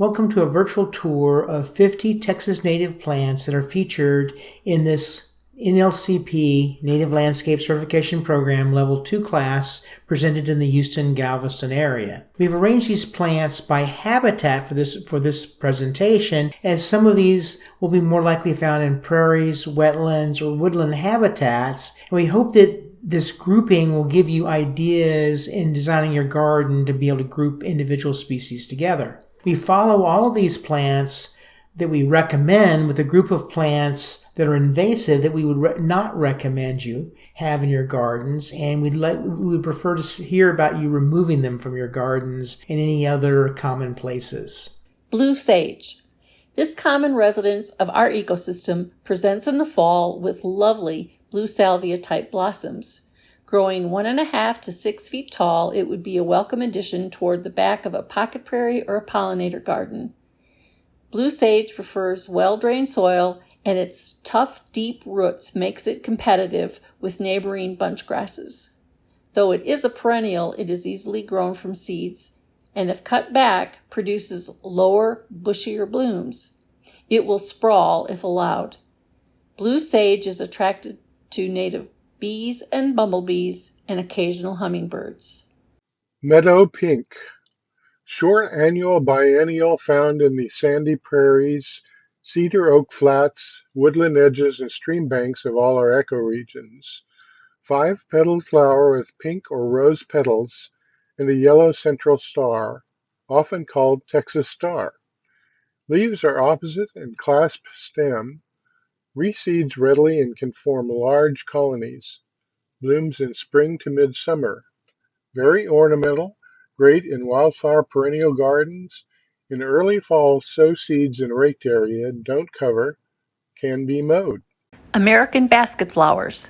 Welcome to a virtual tour of 50 Texas native plants that are featured in this NLCP Native Landscape Certification Program Level 2 class presented in the Houston-Galveston area. We've arranged these plants by habitat for this presentation, as some of these will be more likely found in prairies, wetlands, or woodland habitats, and we hope that this grouping will give you ideas in designing your garden to be able to group individual species together. We follow all of these plants that we recommend with a group of plants that are invasive that we would not recommend you have in your gardens, and we would prefer to hear about you removing them from your gardens and any other common places. Blue sage. This common resident of our ecosystem presents in the fall with lovely blue salvia-type blossoms. Growing 1.5 to 6 feet tall, it would be a welcome addition toward the back of a pocket prairie or a pollinator garden. Blue sage prefers well-drained soil, and its tough, deep roots makes it competitive with neighboring bunch grasses. Though it is a perennial, it is easily grown from seeds, and if cut back, produces lower, bushier blooms. It will sprawl if allowed. Blue sage is attracted to native bees and bumblebees and occasional hummingbirds. Meadow pink. Short annual biennial found in the sandy prairies, cedar oak flats, woodland edges, and stream banks of all our ecoregions. 5-petaled flower with pink or rose petals and a yellow central star, often called Texas star. Leaves are opposite and clasp stem, reseeds readily and can form large colonies. Blooms in spring to midsummer. Very ornamental, great in wildflower perennial gardens. In early fall, sow seeds in raked area, don't cover, can be mowed. American basket flowers.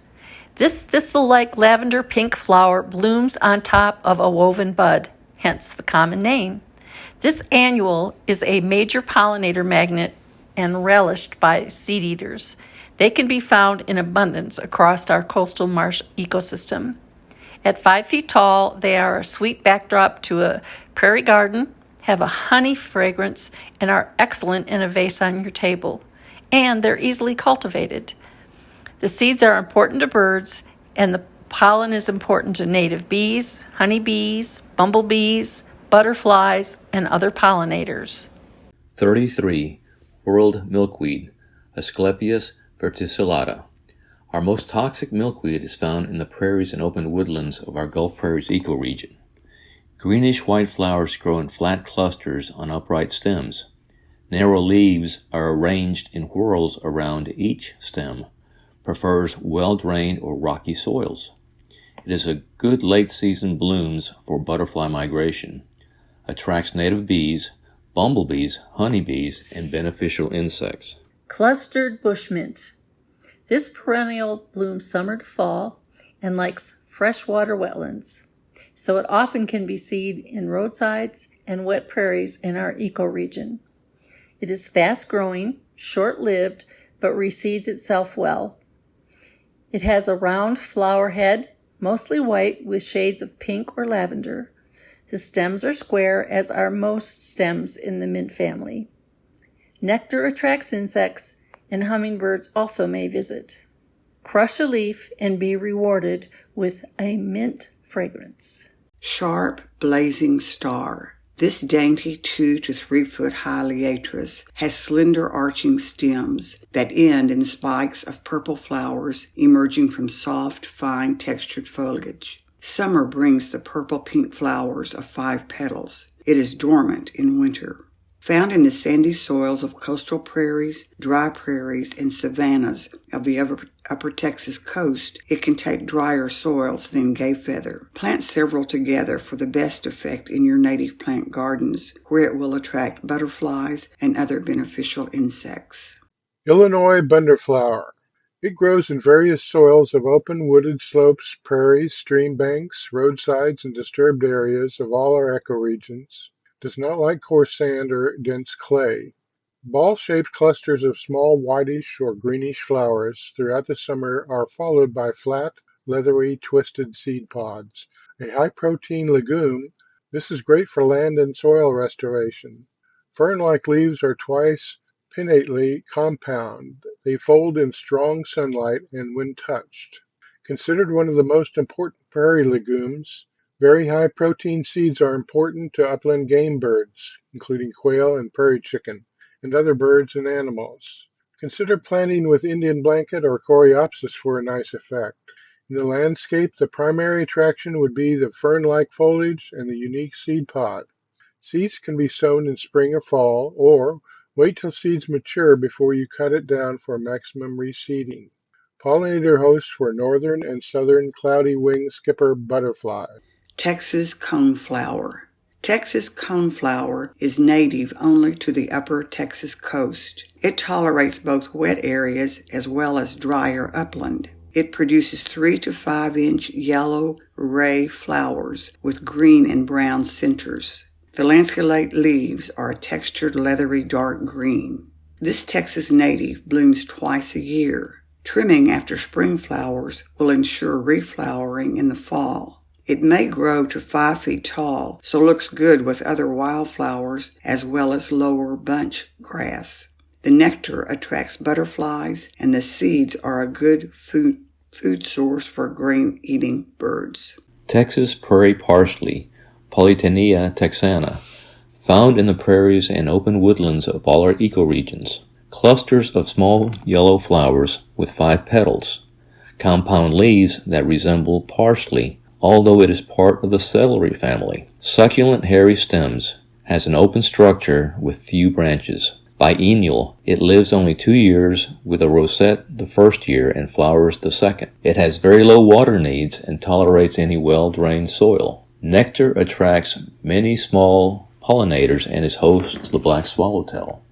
This thistle-like lavender pink flower blooms on top of a woven bud, hence the common name. This annual is a major pollinator magnet and relished by seed eaters. They can be found in abundance across our coastal marsh ecosystem. At 5 feet tall, they are a sweet backdrop to a prairie garden, have a honey fragrance, and are excellent in a vase on your table. And they're easily cultivated. The seeds are important to birds, and the pollen is important to native bees, honeybees, bumblebees, butterflies, and other pollinators. 33. World milkweed, Asclepias verticillata. Our most toxic milkweed is found in the prairies and open woodlands of our Gulf Prairies ecoregion. Greenish-white flowers grow in flat clusters on upright stems. Narrow leaves are arranged in whorls around each stem. Prefers well-drained or rocky soils. It is a good late-season blooms for butterfly migration. Attracts native bees, bumblebees, honeybees, and beneficial insects. Clustered bushmint. This perennial blooms summer to fall and likes freshwater wetlands, so it often can be seen in roadsides and wet prairies in our ecoregion. It is fast-growing, short-lived, but reseeds itself well. It has a round flower head, mostly white with shades of pink or lavender. The stems are square, as are most stems in the mint family. Nectar attracts insects, and hummingbirds also may visit. Crush a leaf and be rewarded with a mint fragrance. Sharp blazing star. This dainty 2 to 3 foot high liatris has slender arching stems that end in spikes of purple flowers emerging from soft, fine textured foliage. Summer brings the purple-pink flowers of 5 petals. It is dormant in winter. Found in the sandy soils of coastal prairies, dry prairies, and savannas of the upper Texas coast, it can take drier soils than gay feather. Plant several together for the best effect in your native plant gardens, where it will attract butterflies and other beneficial insects. Illinois bunderflower. It grows in various soils of open wooded slopes, prairies, stream banks, roadsides, and disturbed areas of all our ecoregions. Does not like coarse sand or dense clay. Ball-shaped clusters of small whitish or greenish flowers throughout the summer are followed by flat, leathery, twisted seed pods. A high-protein legume, this is great for land and soil restoration. Fern-like leaves are twice pinnately compound. They fold in strong sunlight and when touched. Considered one of the most important prairie legumes, very high protein seeds are important to upland game birds, including quail and prairie chicken, and other birds and animals. Consider planting with Indian blanket or coreopsis for a nice effect. In the landscape, the primary attraction would be the fern-like foliage and the unique seed pod. Seeds can be sown in spring or fall, or wait till seeds mature before you cut it down for maximum reseeding. Pollinator hosts for northern and southern cloudy wing skipper butterflies. Texas coneflower. Texas coneflower is native only to the upper Texas coast. It tolerates both wet areas as well as drier upland. It produces 3 to 5 inch yellow ray flowers with green and brown centers. The lanceolate leaves are a textured leathery dark green. This Texas native blooms twice a year. Trimming after spring flowers will ensure reflowering in the fall. It may grow to 5 feet tall, so looks good with other wildflowers as well as lower bunch grass. The nectar attracts butterflies, and the seeds are a good food source for grain-eating birds. Texas prairie parsley, Polytenia texana, found in the prairies and open woodlands of all our ecoregions. Clusters of small yellow flowers with 5 petals. Compound leaves that resemble parsley, although it is part of the celery family. Succulent hairy stems, has an open structure with few branches. Biennial, it lives only 2 years with a rosette the first year and flowers the second. It has very low water needs and tolerates any well-drained soil. Nectar attracts many small pollinators and is host to the black swallowtail.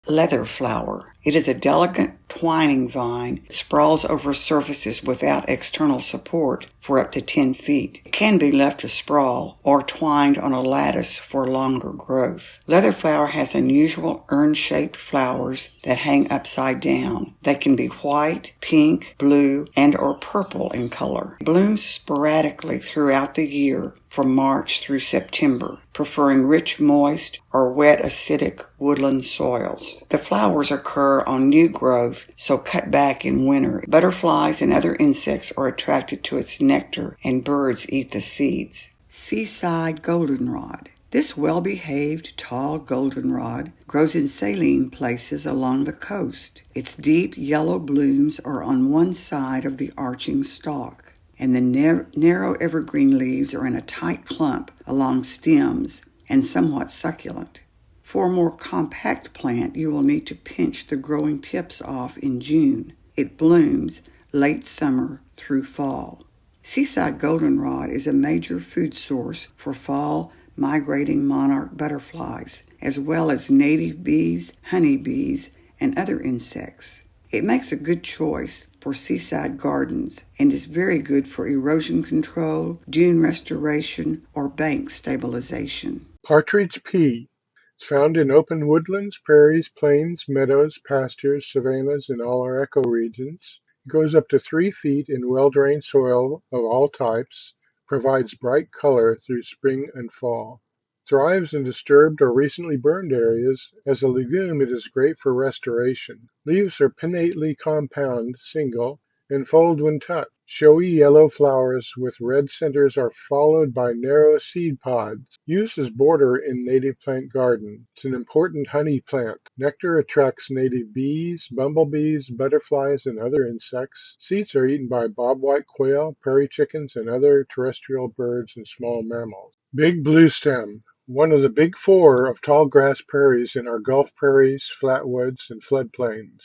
Leather flower. It is a delicate twining vine that sprawls over surfaces without external support for up to 10 feet. It can be left to sprawl or twined on a lattice for longer growth. Leather flower has unusual urn-shaped flowers that hang upside down. They can be white, pink, blue, and or purple in color. It blooms sporadically throughout the year from March through September, preferring rich, moist, or wet, acidic woodland soils. The flowers occur on new growth, so cut back in winter. Butterflies and other insects are attracted to its nectar, and birds eat the seeds. Seaside goldenrod. This well-behaved, tall goldenrod grows in saline places along the coast. Its deep yellow blooms are on one side of the arching stalk, and the narrow evergreen leaves are in a tight clump along stems and somewhat succulent. For a more compact plant, you will need to pinch the growing tips off in June. It blooms late summer through fall. Seaside goldenrod is a major food source for fall migrating monarch butterflies, as well as native bees, honeybees, and other insects. It makes a good choice for seaside gardens and is very good for erosion control, dune restoration, or bank stabilization. Partridge pea. It's found in open woodlands, prairies, plains, meadows, pastures, savannas, in all our ecoregions. It grows up to 3 feet in well-drained soil of all types, provides bright color through spring and fall. Thrives in disturbed or recently burned areas. As a legume, it is great for restoration. Leaves are pinnately compound, single, and fold when touched. Showy yellow flowers with red centers are followed by narrow seed pods. Used as border in native plant garden. It's an important honey plant. Nectar attracts native bees, bumblebees, butterflies, and other insects. Seeds are eaten by bobwhite quail, prairie chickens, and other terrestrial birds and small mammals. Big blue stem. One of the big 4 of tall grass prairies in our Gulf prairies, flatwoods, and floodplains.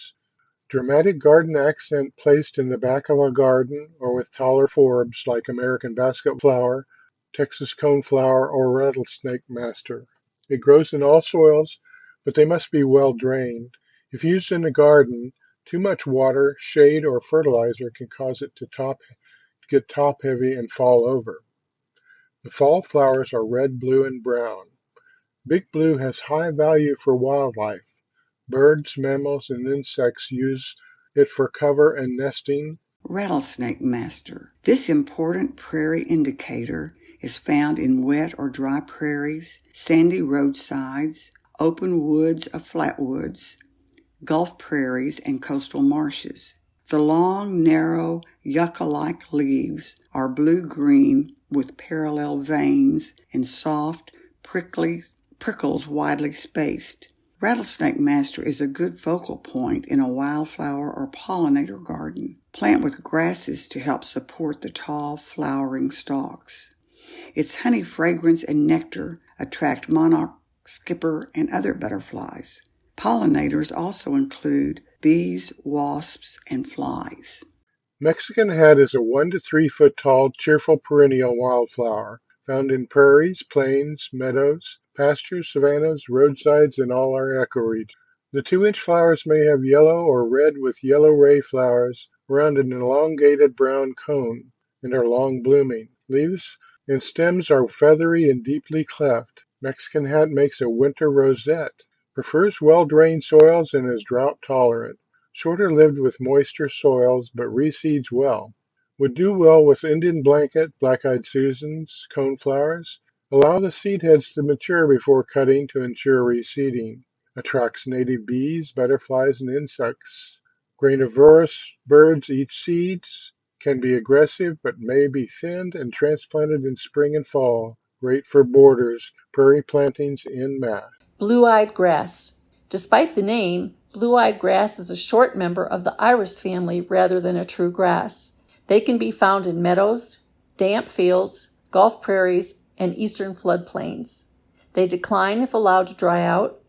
Dramatic garden accent placed in the back of a garden or with taller forbs like American basket flower, Texas coneflower, or rattlesnake master. It grows in all soils, but they must be well drained. If used in a garden, too much water, shade, or fertilizer can cause it to get top heavy and fall over. The fall flowers are red, blue, and brown. Big blue has high value for wildlife. Birds, mammals, and insects use it for cover and nesting. Rattlesnake master. This important prairie indicator is found in wet or dry prairies, sandy roadsides, open woods of flatwoods, Gulf prairies, and coastal marshes. The long, narrow, yucca-like leaves are blue-green with parallel veins and soft, prickles widely spaced. Rattlesnake master is a good focal point in a wildflower or pollinator garden. Plant with grasses to help support the tall, flowering stalks. Its honey fragrance and nectar attract monarch, skipper, and other butterflies. Pollinators also include bees, wasps, and flies. Mexican hat is a 1 to 3 foot tall, cheerful perennial wildflower found in prairies, plains, meadows, pastures, savannas, roadsides, and all our ecoregions. The 2-inch flowers may have yellow or red with yellow ray flowers around an elongated brown cone and are long blooming. Leaves and stems are feathery and deeply cleft. Mexican hat makes a winter rosette. Prefers well-drained soils and is drought tolerant. Shorter lived with moister soils, but reseeds well. Would do well with Indian blanket, black-eyed Susans, coneflowers. Allow the seed heads to mature before cutting to ensure reseeding. Attracts native bees, butterflies, and insects. Granivorous birds eat seeds. Can be aggressive, but may be thinned and transplanted in spring and fall. Great for borders, prairie plantings en masse. Blue-eyed grass. Despite the name, blue-eyed grass is a short member of the iris family rather than a true grass. They can be found in meadows, damp fields, Gulf prairies, and eastern floodplains. They decline if allowed to dry out,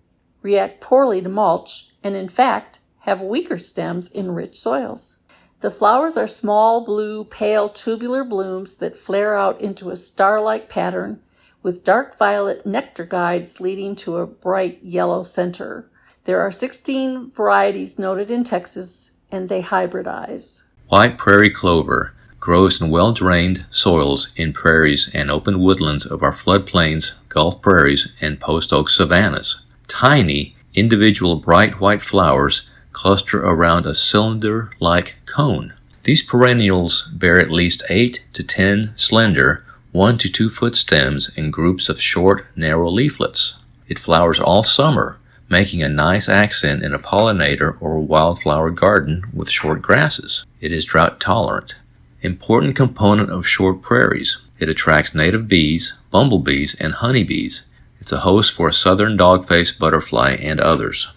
react poorly to mulch, and in fact have weaker stems in rich soils. The flowers are small, blue, pale, tubular blooms that flare out into a star-like pattern with dark violet nectar guides leading to a bright yellow center. There are 16 varieties noted in Texas, and they hybridize. White prairie clover grows in well-drained soils in prairies and open woodlands of our floodplains, Gulf prairies, and post-oak savannas. Tiny, individual bright white flowers cluster around a cylinder-like cone. These perennials bear at least 8 to 10 slender, 1 to 2 foot stems in groups of short, narrow leaflets. It flowers all summer, making a nice accent in a pollinator or wildflower garden with short grasses. It is drought tolerant. Important component of short prairies. It attracts native bees, bumblebees, and honeybees. It's a host for a southern dog-faced butterfly and others.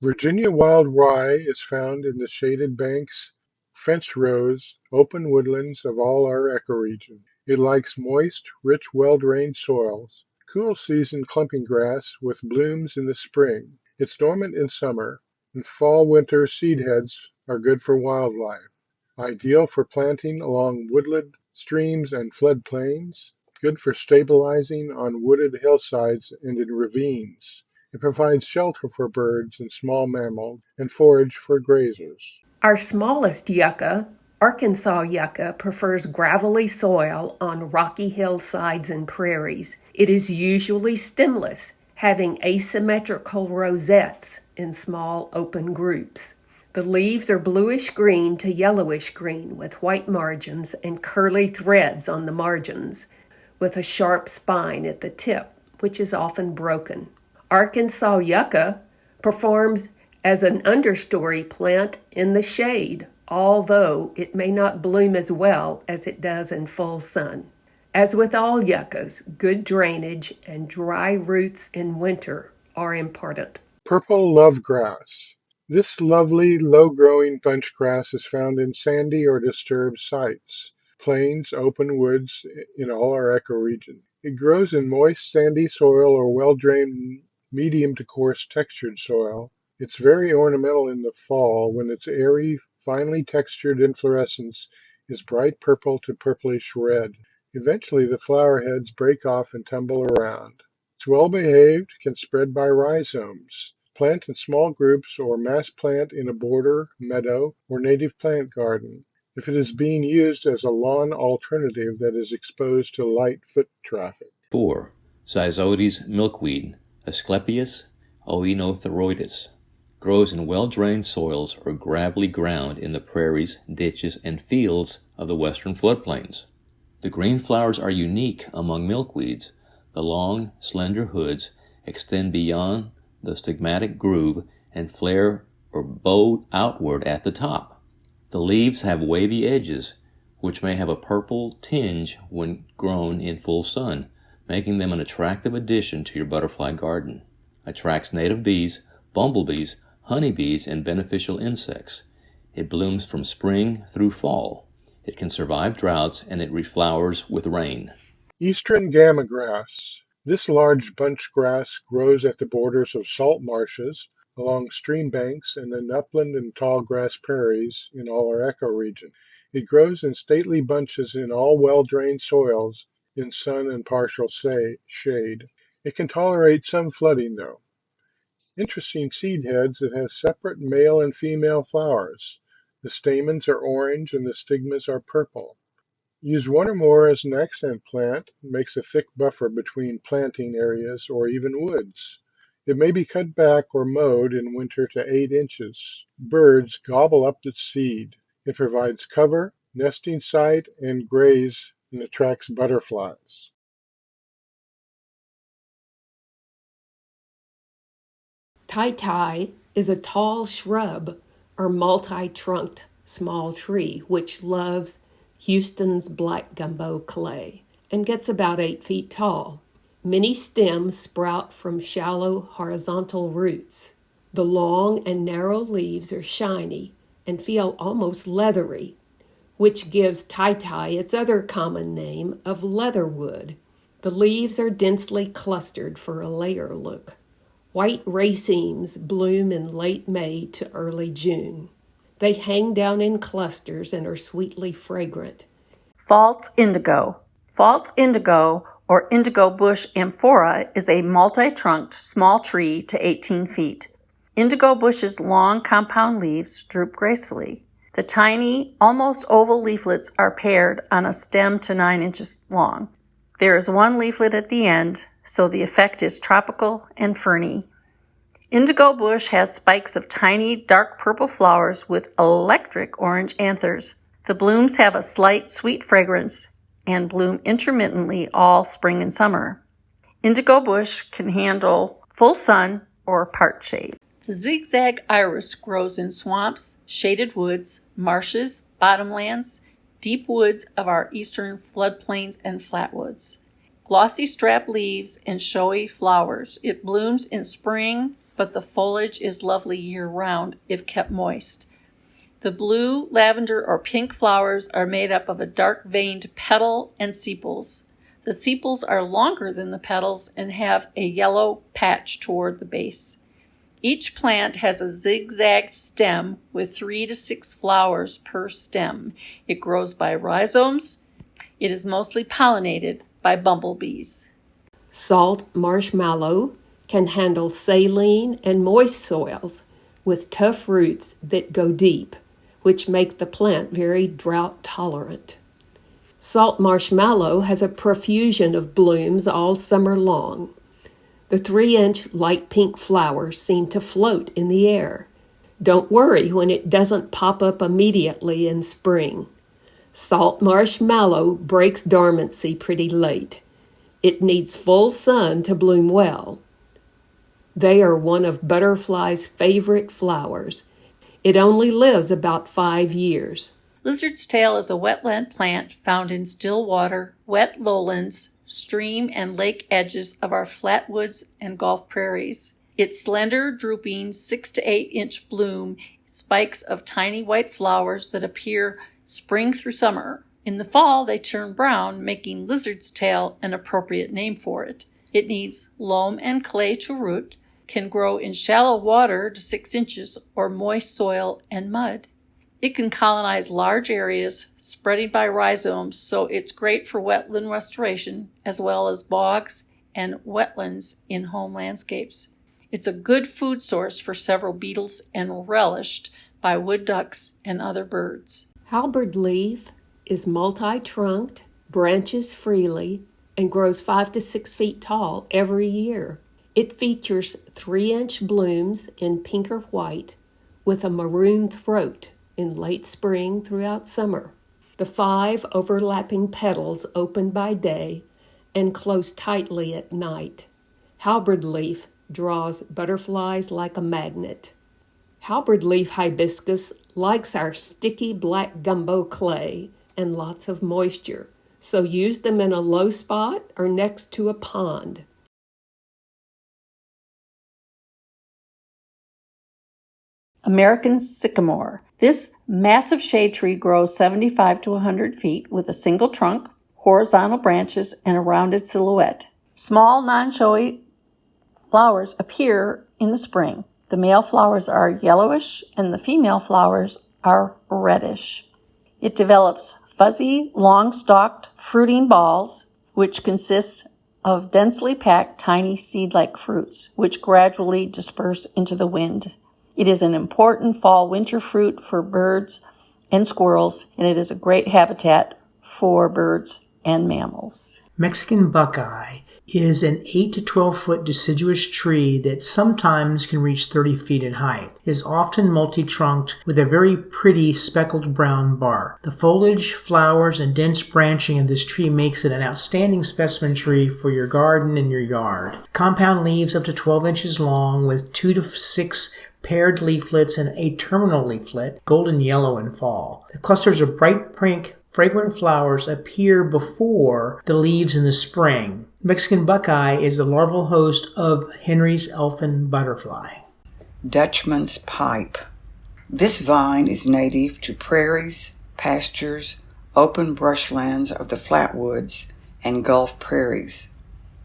Virginia wild rye is found in the shaded banks, fence rows, open woodlands of all our ecoregion. It likes moist, rich, well-drained soils. Cool season clumping grass with blooms in the spring. It's dormant in summer, and fall-winter seed heads are good for wildlife. Ideal for planting along woodland, streams, and floodplains. Good for stabilizing on wooded hillsides and in ravines. It provides shelter for birds and small mammals and forage for grazers. Our smallest yucca, Arkansas yucca, prefers gravelly soil on rocky hillsides and prairies. It is usually stemless, having asymmetrical rosettes in small open groups. The leaves are bluish-green to yellowish-green with white margins and curly threads on the margins, with a sharp spine at the tip, which is often broken. Arkansas yucca performs as an understory plant in the shade, although it may not bloom as well as it does in full sun. As with all yuccas, good drainage and dry roots in winter are important. Purple lovegrass. This lovely, low-growing bunch grass is found in sandy or disturbed sites, plains, open woods in all our ecoregion. It grows in moist, sandy soil or well-drained, medium to coarse textured soil. It's very ornamental in the fall when its airy, finely textured inflorescence is bright purple to purplish red. Eventually the flower heads break off and tumble around. It's well behaved, can spread by rhizomes. Plant in small groups or mass plant in a border, meadow, or native plant garden if it is being used as a lawn alternative that is exposed to light foot traffic. 4. Zyzotes milkweed, Asclepias oenothyroides. Grows in well-drained soils or gravelly ground in the prairies, ditches, and fields of the western floodplains. The green flowers are unique among milkweeds. The long, slender hoods extend beyond the stigmatic groove and flare or bow outward at the top. The leaves have wavy edges, which may have a purple tinge when grown in full sun, making them an attractive addition to your butterfly garden. Attracts native bees, bumblebees, honeybees, and beneficial insects. It blooms from spring through fall. It can survive droughts, and it reflowers with rain. Eastern gamma grass. This large bunch grass grows at the borders of salt marshes, along stream banks, and in upland and tall grass prairies in all our ecoregion. It grows in stately bunches in all well-drained soils, in sun and partial shade. It can tolerate some flooding, though. Interesting seed heads, it has separate male and female flowers. The stamens are orange and the stigmas are purple. Use one or more as an accent plant. It makes a thick buffer between planting areas or even woods. It may be cut back or mowed in winter to 8 inches. Birds gobble up its seed. It provides cover, nesting site, and graze, and attracts butterflies. Tai is a tall shrub or multi-trunked small tree which loves Houston's black gumbo clay and gets about 8 feet tall. Many stems sprout from shallow horizontal roots. The long and narrow leaves are shiny and feel almost leathery, which gives Tai its other common name of leatherwood. The leaves are densely clustered for a layer look. White racemes bloom in late May to early June. They hang down in clusters and are sweetly fragrant. False indigo. False indigo, or indigo bush amphora, is a multi-trunked small tree to 18 feet. Indigo bush's long compound leaves droop gracefully. The tiny, almost oval leaflets are paired on a stem to 9 inches long. There is one leaflet at the end, so the effect is tropical and ferny. Indigo bush has spikes of tiny, dark purple flowers with electric orange anthers. The blooms have a slight, sweet fragrance and bloom intermittently all spring and summer. Indigo bush can handle full sun or part shade. The zigzag iris grows in swamps, shaded woods, marshes, bottomlands, deep woods of our eastern floodplains and flatwoods. Glossy strap leaves and showy flowers. It blooms in spring, but the foliage is lovely year-round if kept moist. The blue, lavender, or pink flowers are made up of a dark-veined petal and sepals. The sepals are longer than the petals and have a yellow patch toward the base. Each plant has a zigzagged stem with 3 to 6 flowers per stem. It grows by rhizomes. It is mostly pollinated by bumblebees. Salt marshmallow can handle saline and moist soils with tough roots that go deep, which make the plant very drought tolerant. Salt marshmallow has a profusion of blooms all summer long. The 3-inch light pink flowers seem to float in the air. Don't worry when it doesn't pop up immediately in spring. Salt marshmallow breaks dormancy pretty late. It needs full sun to bloom well. They are one of butterflies' favorite flowers. It only lives about 5 years. Lizard's tail is a wetland plant found in still water, wet lowlands, stream and lake edges of our flatwoods and Gulf prairies. Its slender, drooping 6 to 8 inch bloom spikes of tiny white flowers that appear spring through summer. In the fall, they turn brown, making lizard's tail an appropriate name for it. It needs loam and clay to root, can grow in shallow water to 6 inches or moist soil and mud. It can colonize large areas, spreading by rhizomes, so it's great for wetland restoration, as well as bogs and wetlands in home landscapes. It's a good food source for several beetles and relished by wood ducks and other birds. Halberd leaf is multi-trunked, branches freely, and grows 5 to 6 feet tall every year. It features 3-inch blooms in pink or white with a maroon throat in late spring throughout summer. The 5 overlapping petals open by day and close tightly at night. Halberd leaf draws butterflies like a magnet. Halberd leaf hibiscus likes our sticky black gumbo clay and lots of moisture, so use them in a low spot or next to a pond. American sycamore. This massive shade tree grows 75 to 100 feet with a single trunk, horizontal branches, and a rounded silhouette. Small, non-showy flowers appear in the spring. The male flowers are yellowish and the female flowers are reddish. It develops fuzzy, long-stalked fruiting balls, which consist of densely packed tiny seed-like fruits, which gradually disperse into the wind. It is an important fall-winter fruit for birds and squirrels, and it is a great habitat for birds and mammals. Mexican buckeye is an 8 to 12 foot deciduous tree that sometimes can reach 30 feet in height. It is often multi-trunked with a very pretty speckled brown bark. The foliage, flowers, and dense branching of this tree makes it an outstanding specimen tree for your garden and your yard. Compound leaves up to 12 inches long with 2 to 6 paired leaflets and a terminal leaflet, golden yellow in fall. The clusters of bright pink fragrant flowers appear before the leaves in the spring. Mexican buckeye is the larval host of Henry's elfin butterfly. Dutchman's pipe. This vine is native to prairies, pastures, open brushlands of the flatwoods, and Gulf prairies.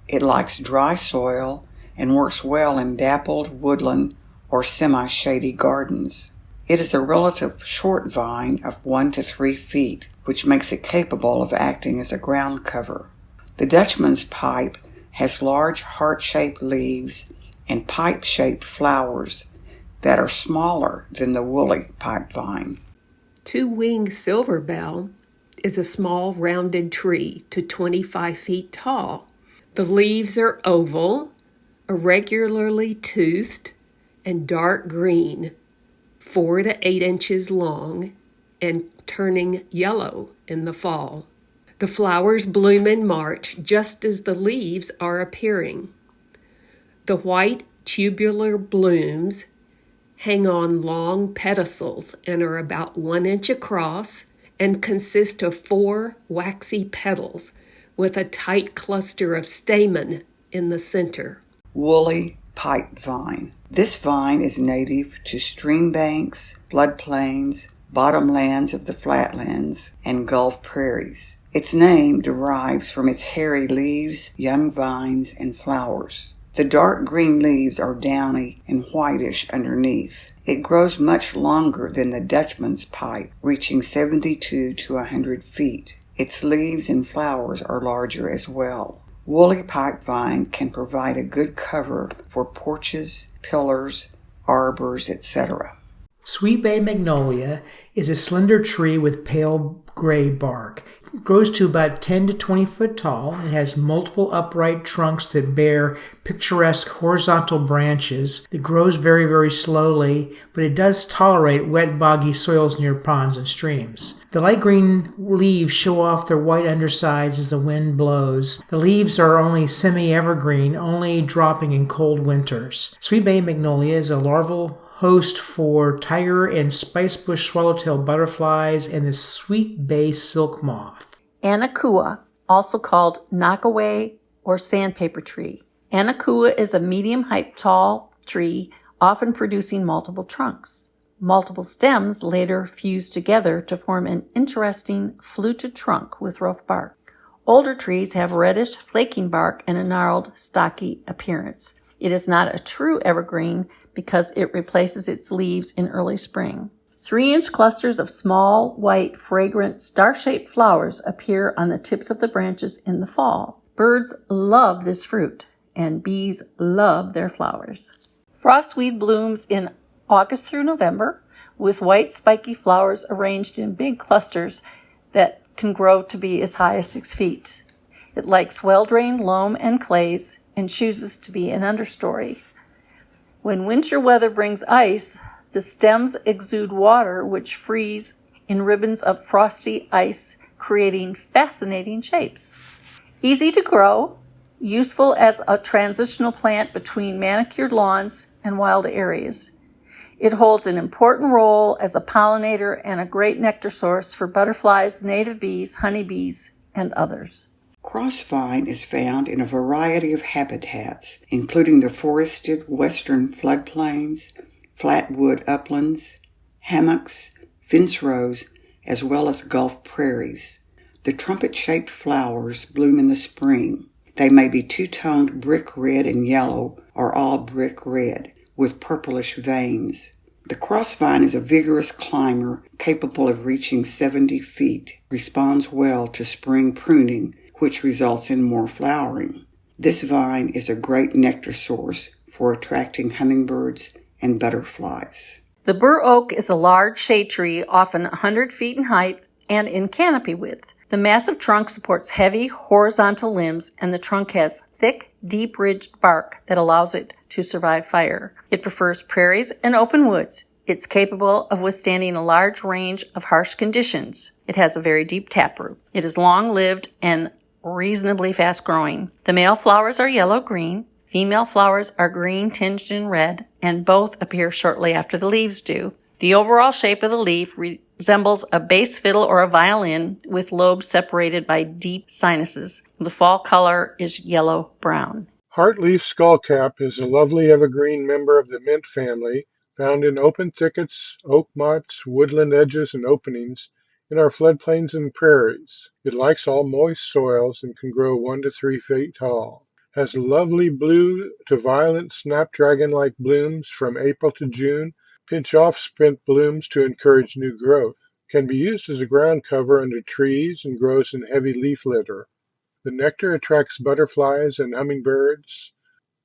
It likes dry soil and works well in dappled woodland or semi-shady gardens. It is a relative short vine of 1 to 3 feet, which makes it capable of acting as a ground cover. The Dutchman's pipe has large heart-shaped leaves and pipe-shaped flowers that are smaller than the woolly pipe vine. Two-winged silverbell is a small rounded tree to 25 feet tall. The leaves are oval, irregularly toothed, and dark green, 4 to 8 inches long, and turning yellow in the fall. The flowers bloom in March just as the leaves are appearing. The white tubular blooms hang on long pedicels and are about 1 inch across and consist of 4 waxy petals with a tight cluster of stamen in the center. Woolly pipe vine. This vine is native to stream banks, floodplains, bottomlands of the flatlands, and Gulf prairies. Its name derives from its hairy leaves, young vines, and flowers. The dark green leaves are downy and whitish underneath. It grows much longer than the Dutchman's pipe, reaching 72 to 100 feet. Its leaves and flowers are larger as well. Woolly pipe vine can provide a good cover for porches, pillars, arbors, etc. Sweet bay magnolia is a slender tree with pale gray bark. It grows to about 10 to 20 foot tall. It has multiple upright trunks that bear picturesque horizontal branches. It grows very, very slowly, but it does tolerate wet, boggy soils near ponds and streams. The light green leaves show off their white undersides as the wind blows. The leaves are only semi-evergreen, only dropping in cold winters. Sweet bay magnolia is a larval host for tiger and spicebush swallowtail butterflies and the sweet bay silk moth. Anakua, also called knockaway or sandpaper tree. Anakua is a medium-height tall tree, often producing multiple trunks. Multiple stems later fuse together to form an interesting fluted trunk with rough bark. Older trees have reddish, flaking bark and a gnarled, stocky appearance. It is not a true evergreen because it replaces its leaves in early spring. 3-inch clusters of small, white, fragrant, star-shaped flowers appear on the tips of the branches in the fall. Birds love this fruit, and bees love their flowers. Frostweed blooms in August through November, with white, spiky flowers arranged in big clusters that can grow to be as high as 6 feet. It likes well-drained loam and clays and chooses to be an understory. When winter weather brings ice, the stems exude water which freeze in ribbons of frosty ice, creating fascinating shapes. Easy to grow, useful as a transitional plant between manicured lawns and wild areas. It holds an important role as a pollinator and a great nectar source for butterflies, native bees, honeybees, and others. Crossvine is found in a variety of habitats, including the forested western floodplains, flatwood uplands, hammocks, fence rows, as well as Gulf prairies. The trumpet-shaped flowers bloom in the spring. They may be two-toned brick red and yellow or all brick red with purplish veins. The crossvine is a vigorous climber capable of reaching 70 feet, responds well to spring pruning, which results in more flowering. This vine is a great nectar source for attracting hummingbirds and butterflies. The bur oak is a large shade tree, often 100 feet in height and in canopy width. The massive trunk supports heavy, horizontal limbs, and the trunk has thick, deep-ridged bark that allows it to survive fire. It prefers prairies and open woods. It's capable of withstanding a large range of harsh conditions. It has a very deep taproot. It is long-lived and reasonably fast-growing. The male flowers are yellow-green. Female flowers are green tinged in red, and both appear shortly after the leaves do. The overall shape of the leaf resembles a bass fiddle or a violin with lobes separated by deep sinuses. The fall color is yellow-brown. Heartleaf skullcap is a lovely evergreen member of the mint family, found in open thickets, oak mottes, woodland edges, and openings in our floodplains and prairies. It likes all moist soils and can grow 1 to 3 feet tall. Has lovely blue to violet snapdragon-like blooms from April to June. Pinch off spent blooms to encourage new growth. Can be used as a ground cover under trees and grows in heavy leaf litter. The nectar attracts butterflies and hummingbirds.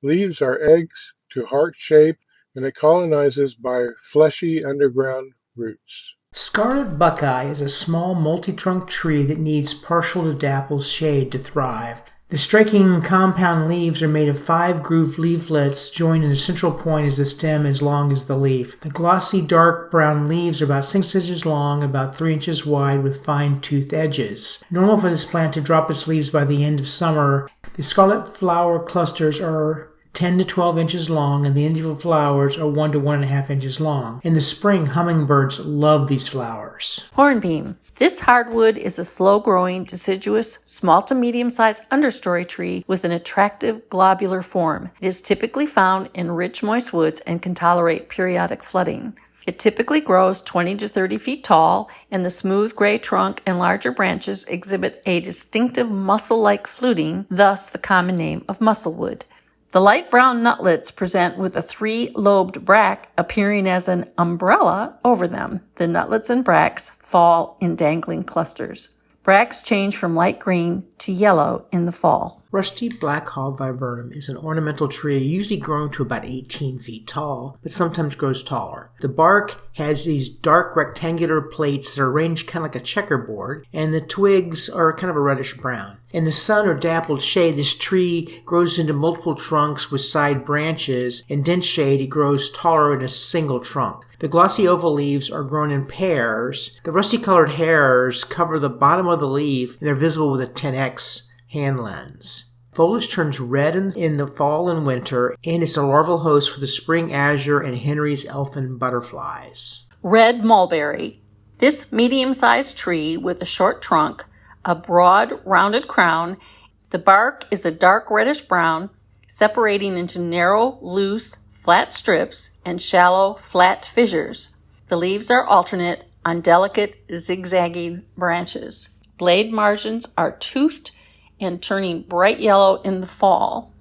Leaves are eggs to heart shape, and it colonizes by fleshy underground roots. Scarlet buckeye is a small multi-trunk tree that needs partial to dappled shade to thrive. The striking compound leaves are made of 5 grooved leaflets joined in a central point as the stem as long as the leaf. The glossy dark brown leaves are about 6 inches long and about 3 inches wide with fine-toothed edges. Normal for this plant to drop its leaves by the end of summer. The scarlet flower clusters are 10 to 12 inches long, and the individual flowers are 1 to 1.5 inches long. In the spring, hummingbirds love these flowers. Hornbeam. This hardwood is a slow-growing, deciduous, small to medium-sized understory tree with an attractive globular form. It is typically found in rich, moist woods and can tolerate periodic flooding. It typically grows 20 to 30 feet tall, and the smooth gray trunk and larger branches exhibit a distinctive mussel-like fluting, thus the common name of musselwood. The light brown nutlets present with a 3-lobed bract appearing as an umbrella over them. The nutlets and bracts fall in dangling clusters. Bracts change from light green to yellow in the fall. Rusty black hog viburnum is an ornamental tree usually grown to about 18 feet tall, but sometimes grows taller. The bark has these dark rectangular plates that are arranged kind of like a checkerboard, and the twigs are kind of a reddish brown. In the sun or dappled shade, this tree grows into multiple trunks with side branches. In dense shade, it grows taller in a single trunk. The glossy oval leaves are grown in pairs. The rusty-colored hairs cover the bottom of the leaf, and they're visible with a 10x hand lens. Foliage turns red in the fall and winter, and it's a larval host for the spring azure and Henry's elfin butterflies. Red mulberry. This medium-sized tree with a short trunk, a broad, rounded crown. The bark is a dark reddish brown, separating into narrow, loose, flat strips and shallow, flat fissures. The leaves are alternate on delicate, zigzagging branches. Blade margins are toothed and turning bright yellow in the fall.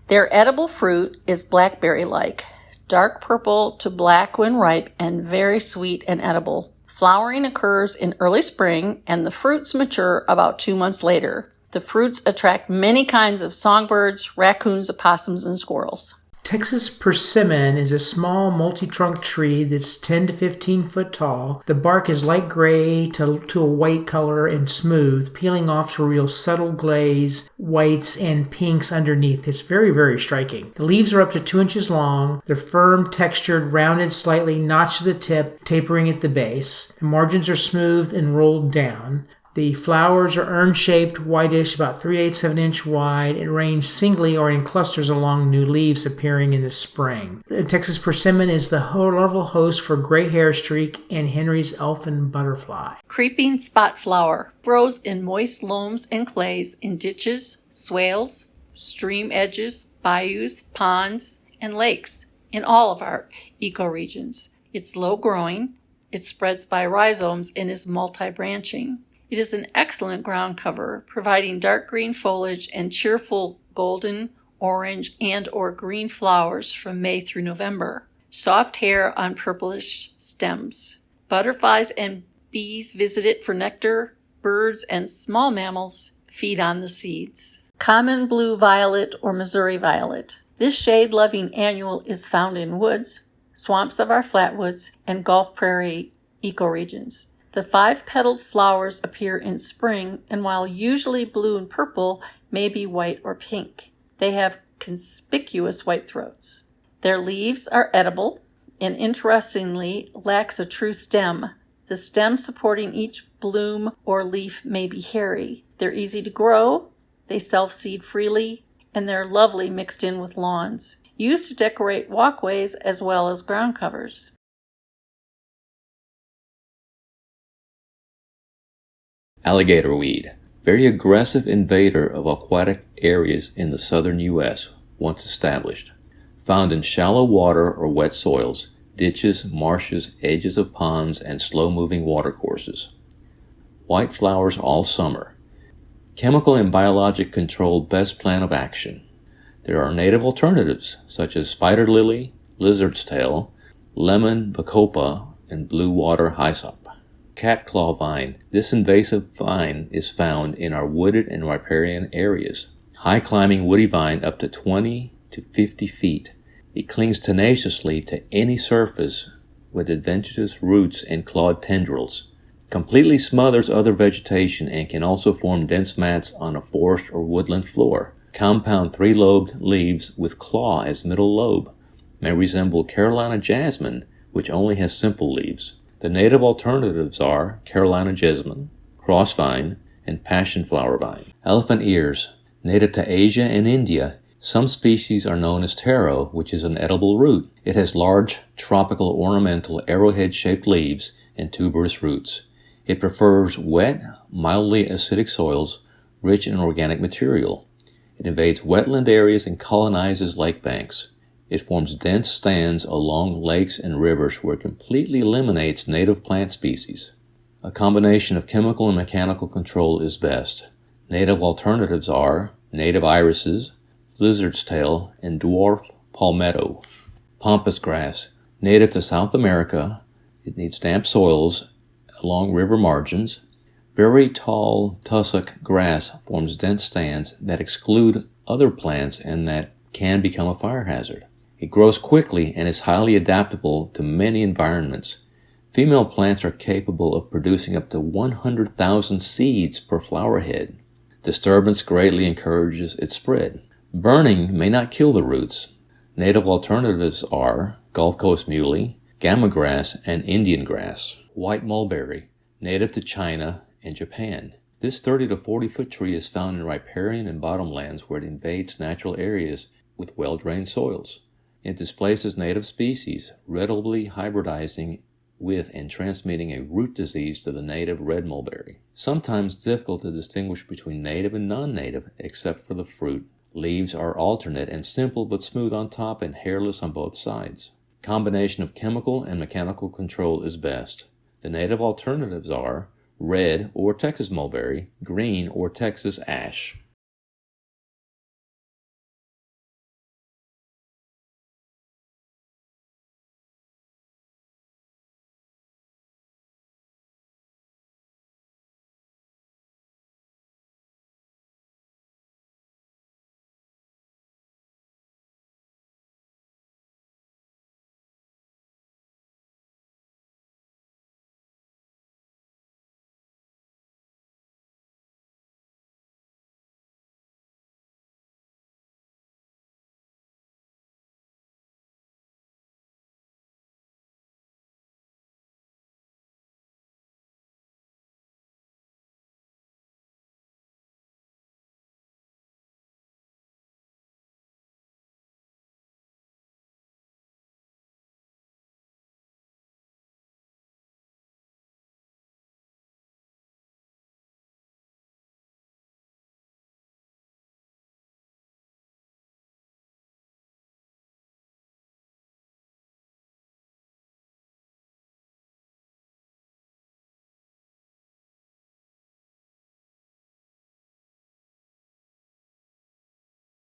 Their edible fruit is blackberry-like, dark purple to black when ripe, and very sweet and edible. Flowering occurs in early spring, and the fruits mature about 2 months later. The fruits attract many kinds of songbirds, raccoons, opossums, and squirrels. Texas persimmon is a small multi-trunk tree that's 10 to 15 foot tall. The bark is light gray to a white color and smooth, peeling off to real subtle glaze, whites and pinks underneath. It's very, very striking. The leaves are up to 2 inches long. They're firm, textured, rounded, slightly notched at the tip, tapering at the base. The margins are smooth and rolled down. The flowers are urn-shaped, whitish, about 3/8 of an inch wide. It rains singly or in clusters along new leaves appearing in the spring. The Texas persimmon is the larval host for gray hairstreak and Henry's elfin butterfly. Creeping spot flower grows in moist loams and clays in ditches, swales, stream edges, bayous, ponds, and lakes in all of our ecoregions. It's low-growing, it spreads by rhizomes, and is multi-branching. It is an excellent ground cover, providing dark green foliage and cheerful golden, orange, and or green flowers from May through November. Soft hair on purplish stems. Butterflies and bees visit it for nectar. Birds and small mammals feed on the seeds. Common blue violet or Missouri violet. This shade-loving annual is found in woods, swamps of our flatwoods, and Gulf Prairie ecoregions. The 5-petaled flowers appear in spring, and while usually blue and purple, may be white or pink. They have conspicuous white throats. Their leaves are edible, and interestingly, lacks a true stem. The stem supporting each bloom or leaf may be hairy. They're easy to grow, they self-seed freely, and they're lovely mixed in with lawns. Used to decorate walkways as well as ground covers. Alligator weed, very aggressive invader of aquatic areas in the southern U.S. once established. Found in shallow water or wet soils, ditches, marshes, edges of ponds, and slow-moving watercourses. White flowers all summer. Chemical and biologic control best plan of action. There are native alternatives such as spider lily, lizard's tail, lemon bacopa, and blue water hyssop. Catclaw vine. This invasive vine is found in our wooded and riparian areas. High climbing woody vine up to 20 to 50 feet. It clings tenaciously to any surface with adventitious roots and clawed tendrils. Completely smothers other vegetation and can also form dense mats on a forest or woodland floor. Compound 3-lobed leaves with claw as middle lobe. May resemble Carolina jasmine, which only has simple leaves. The native alternatives are Carolina jasmine, crossvine, and passion flower vine. Elephant ears, native to Asia and India. Some species are known as taro, which is an edible root. It has large, tropical, ornamental, arrowhead-shaped leaves and tuberous roots. It prefers wet, mildly acidic soils, rich in organic material. It invades wetland areas and colonizes lake banks. It forms dense stands along lakes and rivers where it completely eliminates native plant species. A combination of chemical and mechanical control is best. Native alternatives are native irises, lizard's tail, and dwarf palmetto. Pampas grass, native to South America. It needs damp soils along river margins. Very tall tussock grass forms dense stands that exclude other plants and that can become a fire hazard. It grows quickly and is highly adaptable to many environments. Female plants are capable of producing up to 100,000 seeds per flower head. Disturbance greatly encourages its spread. Burning may not kill the roots. Native alternatives are Gulf Coast muley, gamma grass, and Indian grass. White mulberry, native to China and Japan. This 30 to 40 foot tree is found in riparian and bottomlands where it invades natural areas with well-drained soils. It displaces native species, readily hybridizing with and transmitting a root disease to the native red mulberry. Sometimes difficult to distinguish between native and non-native, except for the fruit. Leaves are alternate and simple but smooth on top and hairless on both sides. Combination of chemical and mechanical control is best. The native alternatives are red or Texas mulberry, green or Texas ash.